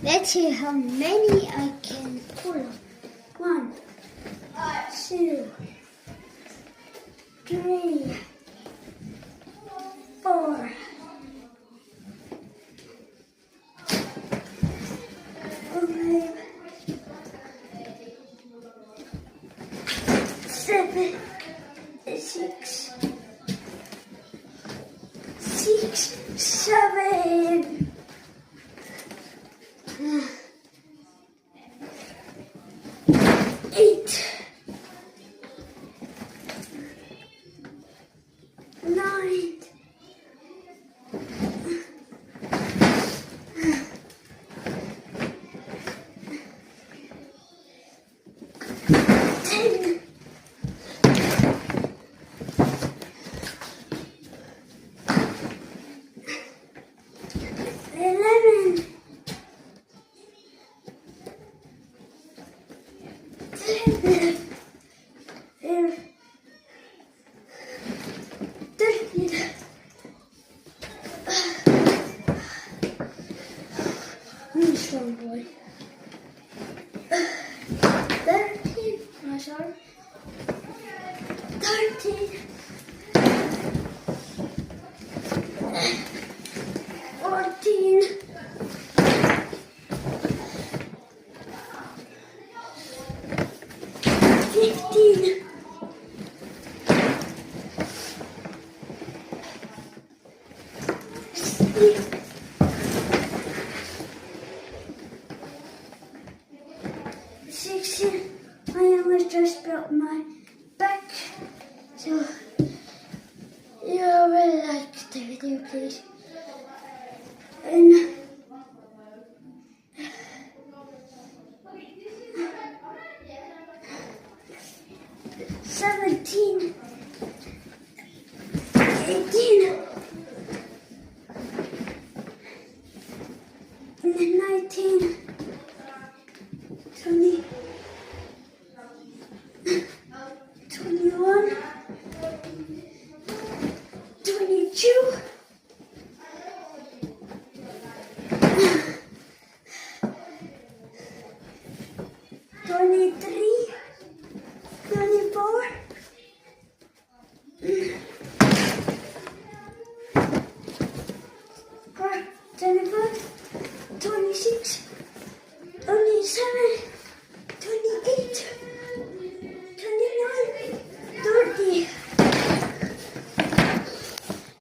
Let's see how many I can pull up. 1, 2, 3, 4. 5, 7, 6, 7. 8, 9, 10, 11, 12, 13. I'm a strong boy. 13. No, sorry. 13. 14. 15. 16. I almost just broke my back, so you will like the video, please. And 17, 18, and 19, 20, 21, 22, 23, 24, 25, 26, 27,